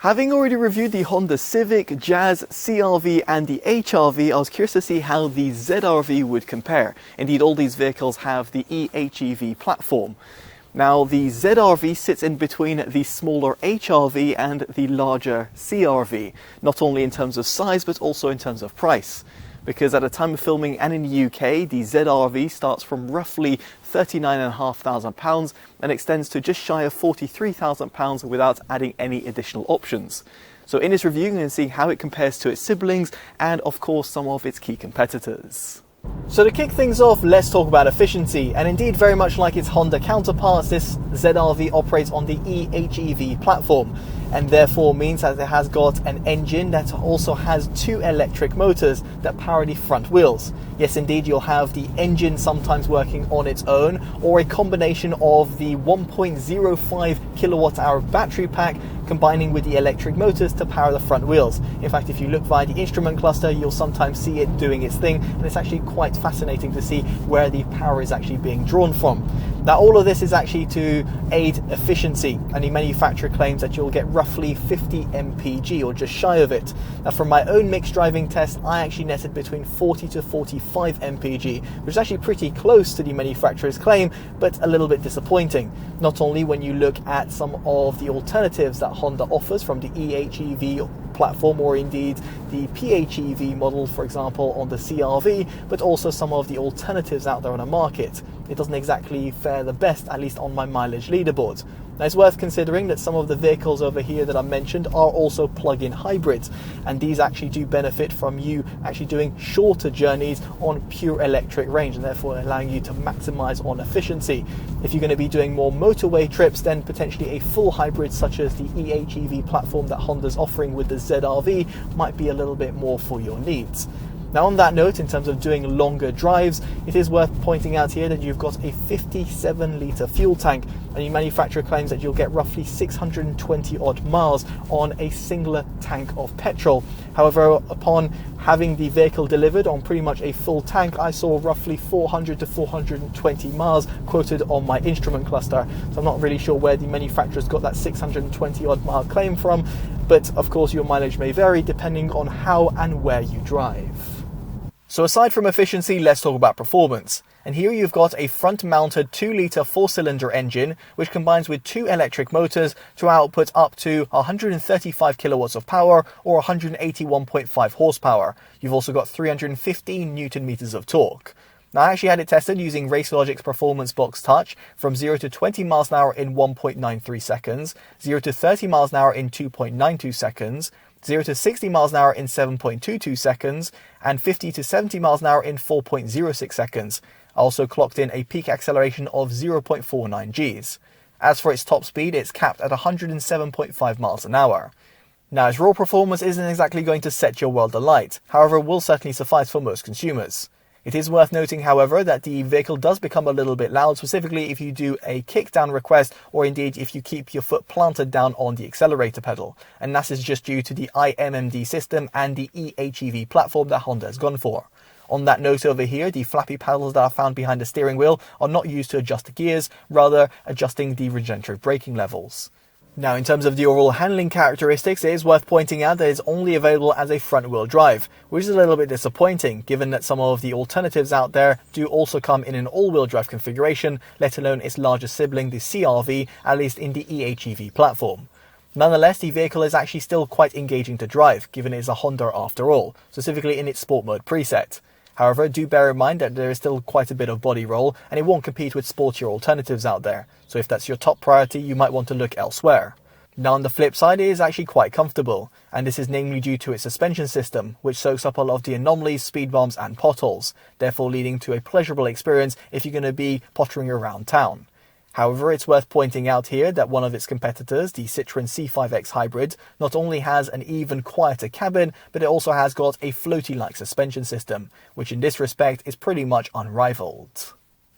Having already reviewed the Honda Civic, Jazz, CR-V and the HR-V, I was curious to see how the ZR-V would compare. Indeed, all these vehicles have the eHEV platform. Now, the ZR-V sits in between the smaller HR-V and the larger CR-V, not only in terms of size, but also in terms of price. Because at the time of filming and in the UK, the ZR-V starts from roughly £39,500 and extends to just shy of £43,000 without adding any additional options. So in this review, you're going to see how it compares to its siblings and of course some of its key competitors. So to kick things off, let's talk about efficiency, and indeed very much like its Honda counterparts, this ZR-V operates on the eHEV platform, and therefore means that it has got an engine that also has two electric motors that power the front wheels. Yes, indeed, you'll have the engine sometimes working on its own, or a combination of the 1.05 kilowatt hour battery pack combining with the electric motors to power the front wheels. In fact, if you look via the instrument cluster, you'll sometimes see it doing its thing, and it's actually quite fascinating to see where the power is actually being drawn from. Now, all of this is actually to aid efficiency, and the manufacturer claims that you'll get roughly 50 mpg or just shy of it. Now, from my own mixed driving test, I actually netted between 40 to 45 mpg, which is actually pretty close to the manufacturer's claim, but a little bit disappointing. Not only when you look at some of the alternatives that Honda offers from the eHEV platform, or indeed the PHEV model, for example, on the CR-V, but also some of the alternatives out there on the market. It doesn't exactly fare the best, at least on my mileage leaderboard. Now, it's worth considering that some of the vehicles over here that I mentioned are also plug-in hybrids, and these actually do benefit from you actually doing shorter journeys on pure electric range, and therefore allowing you to maximize on efficiency. If you're going to be doing more motorway trips, then potentially a full hybrid such as the eHEV platform that Honda's offering with the ZR-V might be a little bit more for your needs. Now, on that note, in terms of doing longer drives, it is worth pointing out here that you've got a 57-litre fuel tank, and the manufacturer claims that you'll get roughly 620 odd miles on a singular tank of petrol. However, upon having the vehicle delivered on pretty much a full tank, I saw roughly 400 to 420 miles quoted on my instrument cluster. So I'm not really sure where the manufacturer's got that 620 odd mile claim from, but of course your mileage may vary depending on how and where you drive. So aside from efficiency, let's talk about performance. And here you've got a front-mounted 2-litre 4-cylinder engine, which combines with two electric motors to output up to 135 kilowatts of power or 181.5 horsepower. You've also got 315 newton meters of torque. Now, I actually had it tested using RaceLogic's Performance Box Touch from 0 to 20 miles an hour in 1.93 seconds, 0 to 30 miles an hour in 2.92 seconds, 0 to 60 miles an hour in 7.22 seconds, and 50 to 70 miles an hour in 4.06 seconds. I also clocked in a peak acceleration of 0.49 Gs. As for its top speed, it's capped at 107.5 miles an hour. Now, its raw performance isn't exactly going to set your world alight, however, it will certainly suffice for most consumers. It is worth noting, however, that the vehicle does become a little bit loud, specifically if you do a kickdown request, or indeed if you keep your foot planted down on the accelerator pedal. And that is just due to the iMMD system and the eHEV platform that Honda has gone for. On that note over here, the flappy paddles that are found behind the steering wheel are not used to adjust the gears, rather adjusting the regenerative braking levels. Now, in terms of the overall handling characteristics, it is worth pointing out that it's only available as a front-wheel drive, which is a little bit disappointing, given that some of the alternatives out there do also come in an all-wheel drive configuration, let alone its larger sibling, the CR-V, at least in the eHEV platform. Nonetheless, the vehicle is actually still quite engaging to drive, given it is a Honda after all, specifically in its sport mode preset. However, do bear in mind that there is still quite a bit of body roll, and it won't compete with sportier alternatives out there, so if that's your top priority, you might want to look elsewhere. Now, on the flip side, it is actually quite comfortable, and this is namely due to its suspension system, which soaks up a lot of the anomalies, speed bumps and potholes, therefore leading to a pleasurable experience if you're going to be pottering around town. However, it's worth pointing out here that one of its competitors, the Citroën C5X Hybrid, not only has an even quieter cabin, but it also has got a floaty-like suspension system, which in this respect is pretty much unrivaled.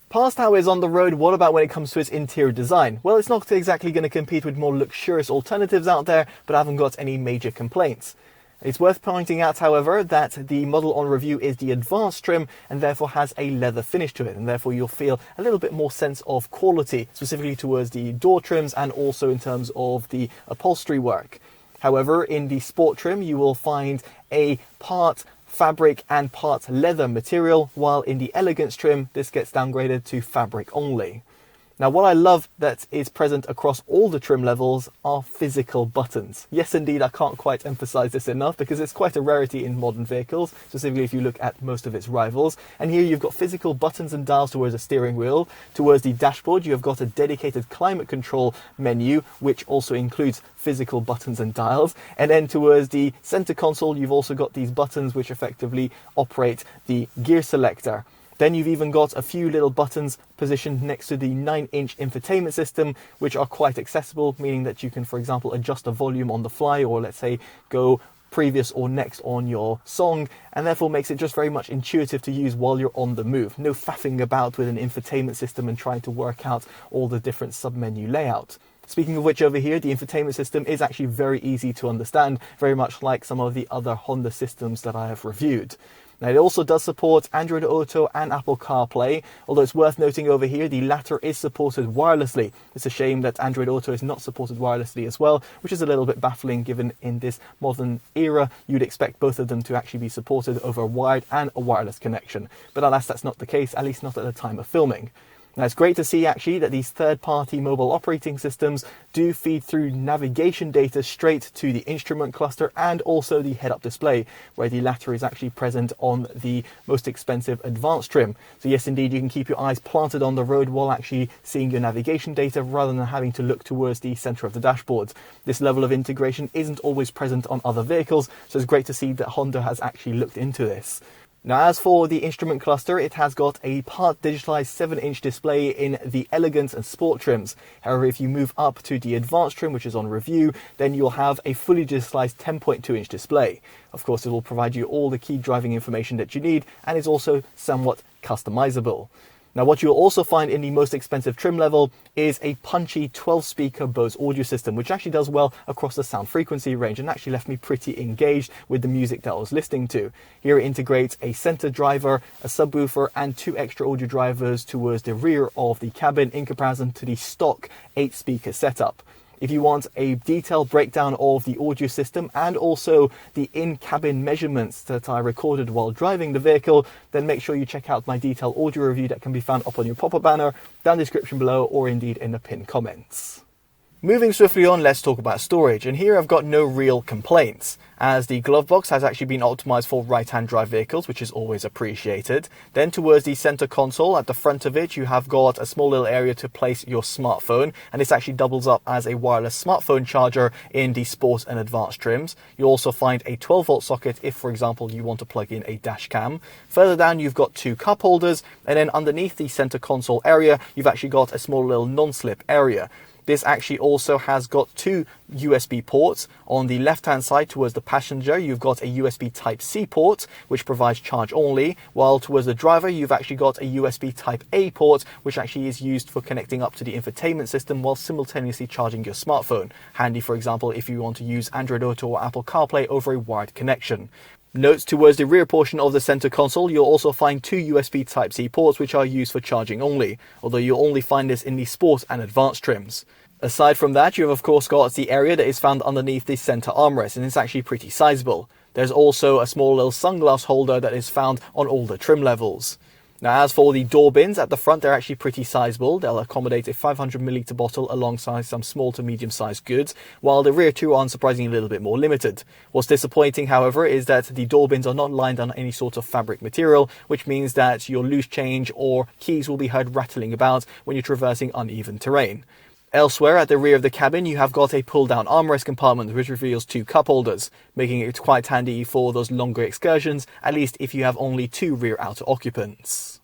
Past how it is on the road, what about when it comes to its interior design? Well, it's not exactly going to compete with more luxurious alternatives out there, but I haven't got any major complaints. It's worth pointing out, however, that the model on review is the advanced trim and therefore has a leather finish to it, and therefore you'll feel a little bit more sense of quality, specifically towards the door trims and also in terms of the upholstery work. However, in the sport trim, you will find a part fabric and part leather material, while in the elegance trim, this gets downgraded to fabric only. Now, what I love that is present across all the trim levels are physical buttons. Yes, indeed, I can't quite emphasize this enough because it's quite a rarity in modern vehicles, specifically if you look at most of its rivals. And here you've got physical buttons and dials towards the steering wheel. Towards the dashboard, you have got a dedicated climate control menu, which also includes physical buttons and dials. And then towards the center console, you've also got these buttons which effectively operate the gear selector. Then you've even got a few little buttons positioned next to the 9-inch infotainment system, which are quite accessible, meaning that you can, for example, adjust the volume on the fly, or let's say go previous or next on your song, and therefore makes it just very much intuitive to use while you're on the move. No faffing about with an infotainment system and trying to work out all the different sub-menu layout. Speaking of which, over here, the infotainment system is actually very easy to understand, very much like some of the other Honda systems that I have reviewed. Now, it also does support Android Auto and Apple CarPlay, although it's worth noting over here the latter is supported wirelessly. It's a shame that Android Auto is not supported wirelessly as well, which is a little bit baffling given in this modern era you'd expect both of them to actually be supported over a wired and a wireless connection. But alas, that's not the case, at least not at the time of filming. Now, it's great to see actually that these third-party mobile operating systems do feed through navigation data straight to the instrument cluster and also the head-up display, where the latter is actually present on the most expensive advanced trim. So yes, indeed, you can keep your eyes planted on the road while actually seeing your navigation data rather than having to look towards the center of the dashboard. This level of integration isn't always present on other vehicles, so it's great to see that Honda has actually looked into this. Now, as for the instrument cluster, it has got a part digitalized 7-inch display in the elegance and sport trims. However, if you move up to the advanced trim, which is on review, then you'll have a fully digitalized 10.2-inch display. Of course, it will provide you all the key driving information that you need and is also somewhat customizable. Now, what you'll also find in the most expensive trim level is a punchy 12-speaker Bose audio system, which actually does well across the sound frequency range and actually left me pretty engaged with the music that I was listening to. Here it integrates a center driver, a subwoofer, and 2 extra audio drivers towards the rear of the cabin in comparison to the stock 8-speaker setup. If you want a detailed breakdown of the audio system and also the in-cabin measurements that I recorded while driving the vehicle, then make sure you check out my detailed audio review that can be found up on your pop-up banner, down in the description below, or indeed in the pinned comments. Moving swiftly on, let's talk about storage, and here I've got no real complaints, as the glove box has actually been optimized for right-hand drive vehicles, which is always appreciated. Then towards the center console, at the front of it, you have got a small little area to place your smartphone, and this actually doubles up as a wireless smartphone charger in the sport and advanced trims. You'll also find a 12-volt socket if, for example, you want to plug in a dash cam. Further down, you've got 2 cup holders, and then underneath the center console area, you've actually got a small little non-slip area. This actually also has got 2 USB ports. On the left-hand side towards the passenger, you've got a USB Type-C port, which provides charge only, while towards the driver, you've actually got a USB Type-A port, which actually is used for connecting up to the infotainment system while simultaneously charging your smartphone. Handy, for example, if you want to use Android Auto or Apple CarPlay over a wired connection. Note towards the rear portion of the center console, you'll also find 2 USB Type-C ports, which are used for charging only, although you'll only find this in the sport and advanced trims. Aside from that, you've of course got the area that is found underneath the center armrest, and it's actually pretty sizable. There's also a small little sunglass holder that is found on all the trim levels. Now, as for the door bins at the front, they're actually pretty sizable. They'll accommodate a 500ml bottle alongside some small to medium sized goods, while the rear two are unsurprisingly a little bit more limited. What's disappointing, however, is that the door bins are not lined on any sort of fabric material, which means that your loose change or keys will be heard rattling about when you're traversing uneven terrain. Elsewhere, at the rear of the cabin, you have got a pull-down armrest compartment which reveals 2 cup holders, making it quite handy for those longer excursions, at least if you have only 2 rear outer occupants.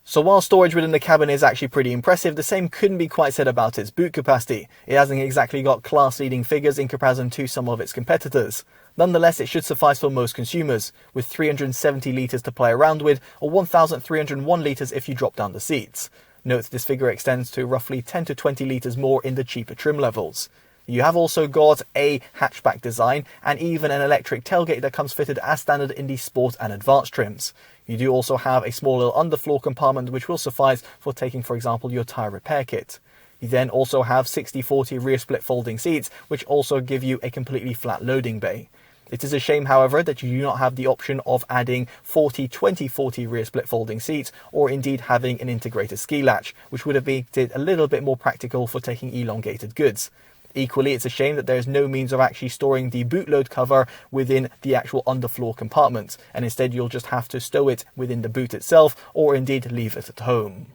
So while storage within the cabin is actually pretty impressive, the same couldn't be quite said about its boot capacity. It hasn't exactly got class-leading figures in comparison to some of its competitors. Nonetheless, it should suffice for most consumers, with 370 litres to play around with, or 1,301 litres if you drop down the seats. Note this figure extends to roughly 10 to 20 litres more in the cheaper trim levels. You have also got a hatchback design and even an electric tailgate that comes fitted as standard in the sport and advanced trims. You do also have a small little underfloor compartment which will suffice for taking, for example, your tyre repair kit. You then also have 60/40 rear split folding seats, which also give you a completely flat loading bay. It is a shame, however, that you do not have the option of adding 40/20/40 rear split folding seats, or indeed having an integrated ski latch, which would have made it a little bit more practical for taking elongated goods. Equally, it's a shame that there is no means of actually storing the boot load cover within the actual underfloor compartment, and instead you'll just have to stow it within the boot itself, or indeed leave it at home.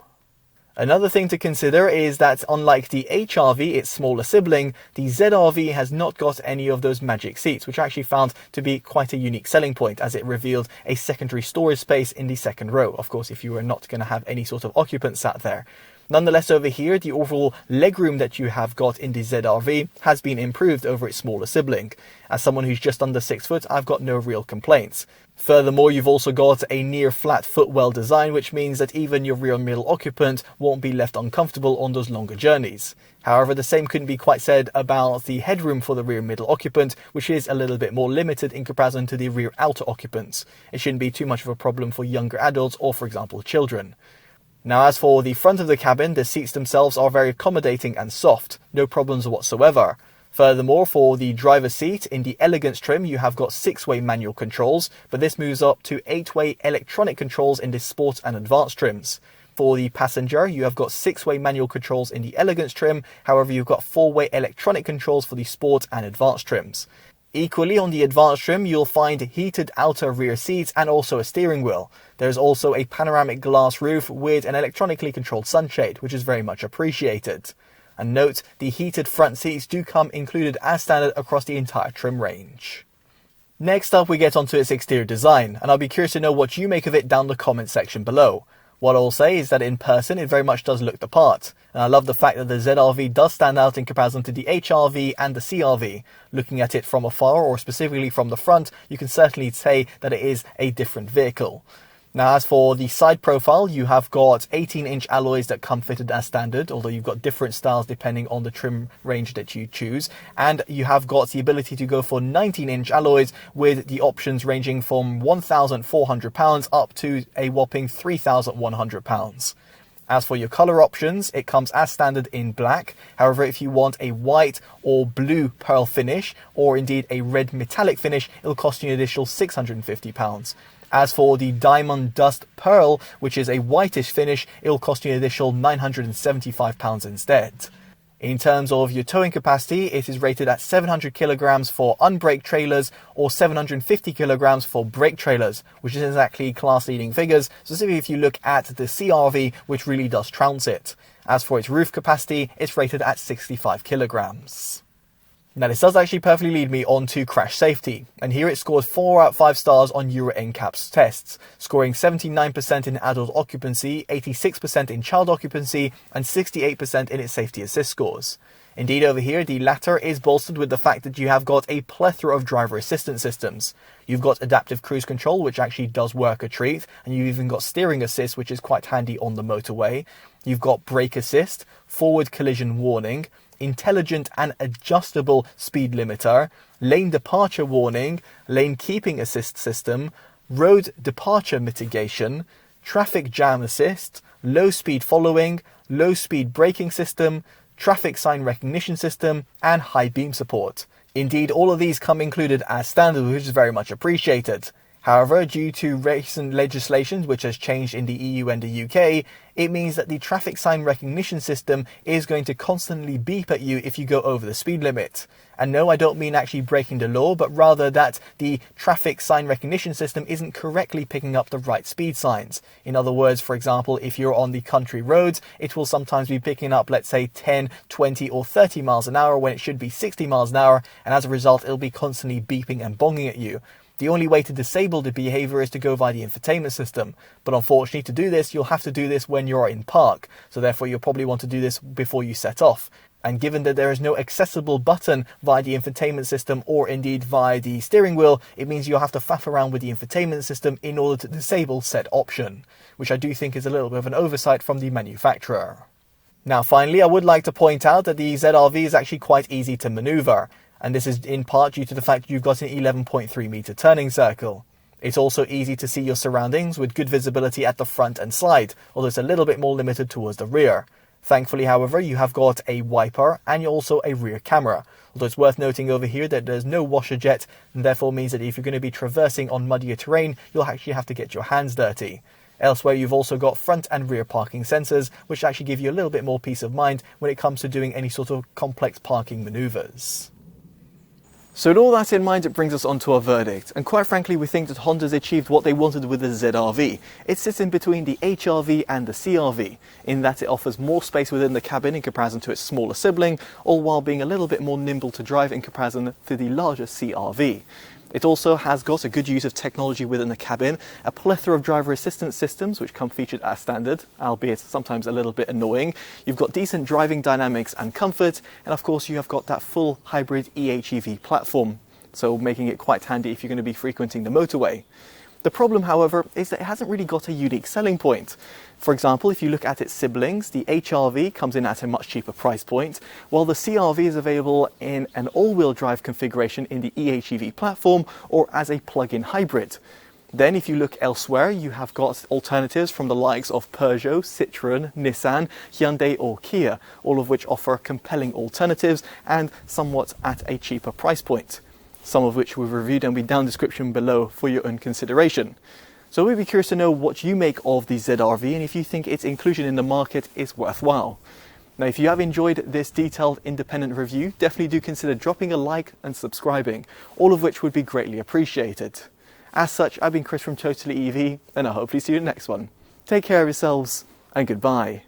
Another thing to consider is that unlike the HRV, its smaller sibling, the ZRV has not got any of those magic seats, which I actually found to be quite a unique selling point, as it revealed a secondary storage space in the second row, of course if you were not going to have any sort of occupant sat there. Nonetheless, over here, the overall legroom that you have got in the ZRV has been improved over its smaller sibling. As someone who's just under 6 foot, I've got no real complaints. Furthermore, you've also got a near flat footwell design, which means that even your rear middle occupant won't be left uncomfortable on those longer journeys. However, the same couldn't be quite said about the headroom for the rear middle occupant, which is a little bit more limited in comparison to the rear outer occupants. It shouldn't be too much of a problem for younger adults or, for example, children. Now, as for the front of the cabin, the seats themselves are very accommodating and soft, no problems whatsoever. Furthermore, for the driver's seat, in the Elegance trim, you have got 6-way manual controls, but this moves up to 8-way electronic controls in the Sport and Advanced trims. For the passenger, you have got 6-way manual controls in the Elegance trim, however you've got 4-way electronic controls for the Sport and Advanced trims. Equally, on the Advanced trim, you'll find heated outer rear seats and also a steering wheel. There's also a panoramic glass roof with an electronically controlled sunshade, which is very much appreciated. And note, the heated front seats do come included as standard across the entire trim range. Next up, we get onto its exterior design, and I'll be curious to know what you make of it down the comment section below. What I'll say is that in person, it very much does look the part. And I love the fact that the ZRV does stand out in comparison to the HRV and the CRV. Looking at it from afar, or specifically from the front, you can certainly say that it is a different vehicle. Now, as for the side profile, you have got 18-inch alloys that come fitted as standard, although you've got different styles depending on the trim range that you choose. And you have got the ability to go for 19-inch alloys with the options ranging from £1,400 up to a whopping £3,100. As for your colour options, it comes as standard in black. However, if you want a white or blue pearl finish, or indeed a red metallic finish, it'll cost you an additional £650. As for the Diamond Dust Pearl, which is a whitish finish, it'll cost you an additional £975 instead. In terms of your towing capacity, it is rated at 700 kilograms for unbraked trailers or 750 kilograms for brake trailers, which is exactly class-leading figures, specifically if you look at the CRV, which really does trounce it. As for its roof capacity, it's rated at 65 kilograms. Now, this does actually perfectly lead me on to crash safety, and here it scored 4 out of 5 stars on Euro NCAP's tests, scoring 79% in adult occupancy, 86% in child occupancy, and 68% in its safety assist scores. Indeed, over here, the latter is bolstered with the fact that you have got a plethora of driver assistance systems. You've got adaptive cruise control, which actually does work a treat, and you've even got steering assist, which is quite handy on the motorway. You've got brake assist, forward collision warning, intelligent and adjustable speed limiter, lane departure warning, lane keeping assist system, road departure mitigation, traffic jam assist, low speed following, low speed braking system, traffic sign recognition system, and high beam support. Indeed, all of these come included as standard, which is very much appreciated. However, due to recent legislation which has changed in the EU and the UK, it means that the traffic sign recognition system is going to constantly beep at you if you go over the speed limit. And no, I don't mean actually breaking the law, but rather that the traffic sign recognition system isn't correctly picking up the right speed signs. In other words, for example, if you're on the country roads, it will sometimes be picking up, let's say, 10, 20 or 30 miles an hour when it should be 60 miles an hour, and as a result, it'll be constantly beeping and bonging at you. The only way to disable the behavior is to go via the infotainment system, but unfortunately to do this, you'll have to do this when you're in park, so therefore you'll probably want to do this before you set off. And given that there is no accessible button via the infotainment system or indeed via the steering wheel, it means you'll have to faff around with the infotainment system in order to disable said option, which I do think is a little bit of an oversight from the manufacturer. Now finally, I would like to point out that the ZRV is actually quite easy to maneuver. And this is in part due to the fact you've got an 11.3 meter turning circle. It's also easy to see your surroundings with good visibility at the front and side, although it's a little bit more limited towards the rear. Thankfully, however, you have got a wiper and also a rear camera. Although it's worth noting over here that there's no washer jet, and therefore means that if you're going to be traversing on muddier terrain, you'll actually have to get your hands dirty. Elsewhere, you've also got front and rear parking sensors, which actually give you a little bit more peace of mind when it comes to doing any sort of complex parking maneuvers. So with all that in mind, it brings us on to our verdict. And quite frankly, we think that Honda's achieved what they wanted with the ZR-V. It sits in between the HR-V and the CR-V, in that it offers more space within the cabin in comparison to its smaller sibling, all while being a little bit more nimble to drive in comparison to the larger CR-V. It also has got a good use of technology within the cabin, a plethora of driver assistance systems which come featured as standard, albeit sometimes a little bit annoying. You've got decent driving dynamics and comfort, and of course you have got that full hybrid eHEV platform, so making it quite handy if you're going to be frequenting the motorway. The problem, however, is that it hasn't really got a unique selling point. For example, if you look at its siblings, the HR-V comes in at a much cheaper price point, while the CR-V is available in an all-wheel drive configuration in the eHEV platform or as a plug-in hybrid. Then if you look elsewhere, you have got alternatives from the likes of Peugeot, Citroën, Nissan, Hyundai or Kia, all of which offer compelling alternatives and somewhat at a cheaper price point. Some of which we've reviewed and will be down in the description below for your own consideration. So we'd be curious to know what you make of the ZR-V and if you think its inclusion in the market is worthwhile. Now, if you have enjoyed this detailed independent review, definitely do consider dropping a like and subscribing, all of which would be greatly appreciated. As such, I've been Chris from TotallyEV, and I'll hopefully see you in the next one. Take care of yourselves, and goodbye.